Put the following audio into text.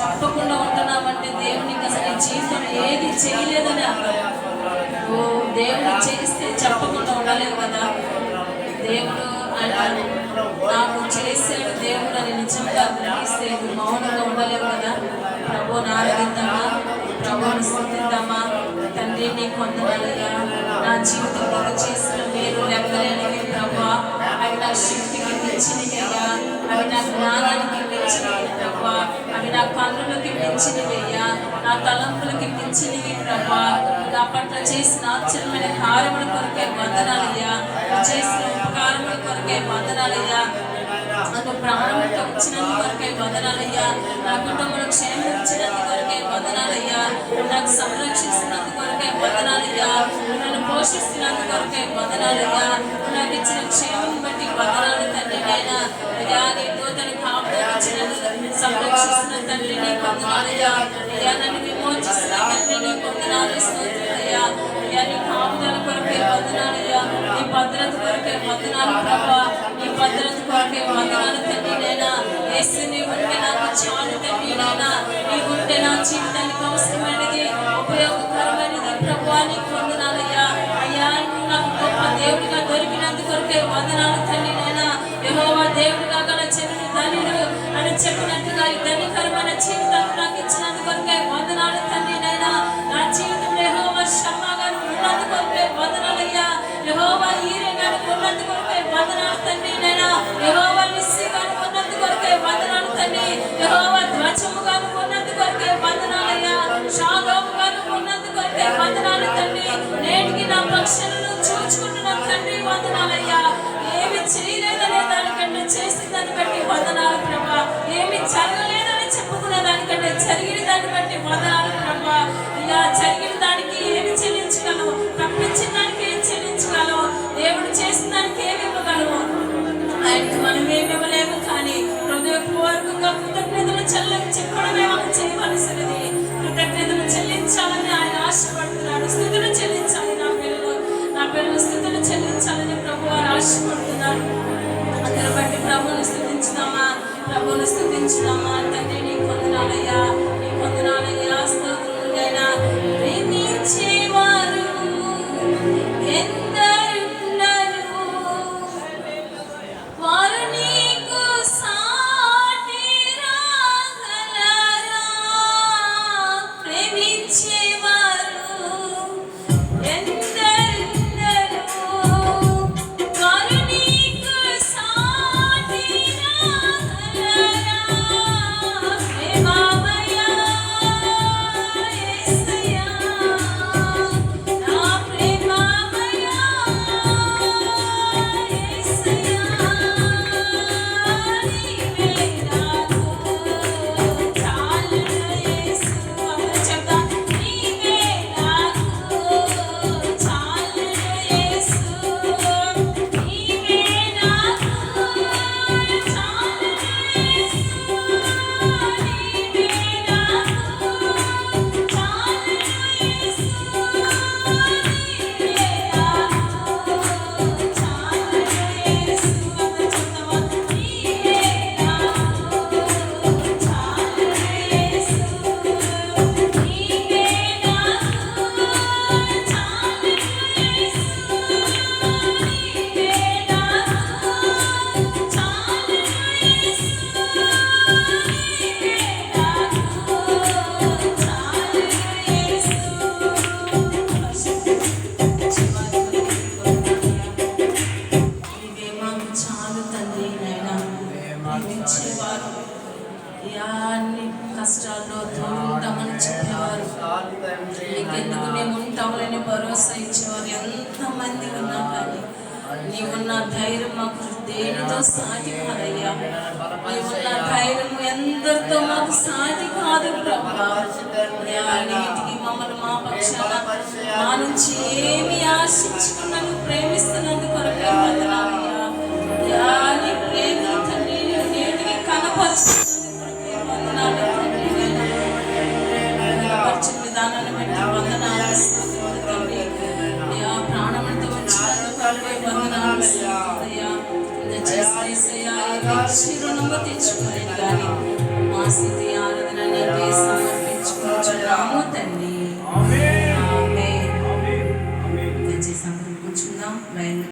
చెప్పకుండా ఉంటున్నామంటే దేవునికి అసలు ఈ జీవితం ఏది చేయలేదని అర్థం. ఓ దేవుడు చేస్తే చెప్పకుండా ఉండలేవు కదా. దేవుడు అంటాడు నాకు చేసాడు దేవుడు అని నిజంగా గ్రహిస్తే మౌనంగా ఉండలేవు కదా. ప్రభువుని ఆరాధిద్దామా, ప్రభువుని స్తుతిద్దామా. తండ్రి నీ కొందనాలుగా నా జీవితంలో చేసిన మేలు లెక్కలేనివి ప్రభువా. అవి నా శక్తికి మించినవయ్యా, అవి నా జ్ఞానానికి మించినవి ప్రభువా, అవి నా కన్నులకి మించినవయ్యా, నా తలంపులకి మించినవి ప్రభువా. నా పట్ల చేసిన ఆశ్చర్యమైన కార్యముల కొరకే వందనాలయ్యా, చేసిన ఉపకారముల కొరకే వందనాలయ్యా, నాకు ప్రాణంతో ఇచ్చినందు కొరకే వందనాలయ్యా, నా కుటుంబంలో క్షేమం ఇచ్చినందు కొరకే వందనాలయ్యా, నాకు సంరక్షిస్తున్నందు కొరకే వందనాలయ్యా, నన్ను పోషిస్తున్నందు కొరకే వందనాలయ్యా, నాకు ఇచ్చిన క్షేమం బట్టి వందనాలు తండ్రి. నైనా అయ్యా నీ దూతను కాపాడుతున్నందుకు సంరక్షిస్తున్న తండ్రి నీ వందనాలయ్యా. అయ్యా నన్ను విమోచిస్తున్న తండ్రి నీ వందనాలు స్తోత్రులయ్యా. అయ్యా నీ కాపుదల కొరకే వందనాలయ్యా, నీ భద్రత కొరకే వందనాలు ప్రభా, నీ భద్రత కొరకే వందనాలు తండ్రి. నైనా యేసు నీ ఉంటే నాకు చాలు తండ్రి. నైనా నీ ఉంటే నా జీవితానికి అవసరమైనది, ఉపయోగకరమైనది ప్రభా. నీకు వందనాలయ్యా. అయ్యా నాకు గొప్ప దేవుడిగా దొరికినందు కొరకే వందనాలు తండ్రి. నైనా యెహోవా దేవుడిగా గల చెవిని ధన్యుడు అని చెప్పినట్టుగా ఈ ధన్యకరమైన జీవితాన్ని నాకు ఇచ్చినందు కొరకే వందనాలు తండ్రి. నైనా నా జీవితంలో యెహోవా షమ్మాగా ఉన్నందు కొరకే వందనాలయ్యా, యెహోవా ఈరేగా ఉన్నందు కొరకే వందనాలు తండ్రి. నైనా యెహోవా నిస్సిగా ఉన్నందు కొరకే వందనాలు తండ్రి, యెహోవా ధ్వజముగా ఉన్నందు కొరకే వందనాలయ్యా, షాలోముగా ఉన్నందు కొరకే వందనాలు తండ్రి. నేటికి నా పక్షులను చూచుకుంటున్న తండ్రి వందనాలయ్యా. ఏమి చేయలేదనే దానికంటే చేసిన దాన్ని బట్టి వందనాలు ప్రభా, ఏమి జరగలేదని చెప్పుకున్న దానికంటే జరిగిన దాన్ని బట్టి వందనాలు ప్రభా. ఇలా జరిగిన దానికి ఏమి చెల్లించగలవు, తప్పించిన దానికి ఏం చెల్లించగలవు, దేవుడు చేసిన దానికి ఏమి ఇవ్వగలవు. ఆయనకి మనం ఏమి ఇవ్వలేము, కానీ హృదయపూర్వకంగా కృతజ్ఞతలు చెప్పడమే మనం చేయవలసినది. కృతజ్ఞతలు చెల్లించాలని ఆయన ఆశపడుతున్నాడు. స్థుతులు చెల్లించాలి నా పిల్లలు స్థుతులు చెల్లించాలని ప్రభు వారు ఆశపడుతున్నారు. అందరూ బట్టి ప్రభువుని స్తుతించుదామా, ప్రభువుని స్తుతించుదామా. తండ్రి నీ వందనాలయ్యా, నీ వందనాలయ్యా, స్తోత్రులైనా. ప్రేమించేవారు ఎందరున్నారు, వారు నీకు సాటి రాగలరా. ప్రేమించేవారు కష్టాల్లో తోడుంటామని చెప్పేవారు, నీకెందుకు మేము ఉంటామని భరోసా ఇచ్చేవారు ఎంతమంది ఉన్నా కానీ నీవున్న ధైర్యం మాకు దేనితో సాటి కాదయ్యా. నీవున్న ధైర్యం ఎందరితో మాకు సాటి కాదు ప్రభా. నీటికి మమ్మల్ని మా పక్షాన మా నుంచి ఏమి ఆశించుకున్నా నువ్వు ప్రేమిస్తున్నందుకు కొరకే వందనాలయ్యా. నీ ప్రేమ తండ్రి నేటికి కనపరుస్తున్నందుకు కొరకే వందనాలు తండ్రి. పరిచిన విధానాన్ని బట్టి వందనాలు తండ్రి. ప్రాణంతో వచ్చినందుకు కొరకే వందనాలు అయ్యా. రుణంగా తెచ్చుకోలేదు కానీ మా స్థితి ఆరాధన నీకే రైన్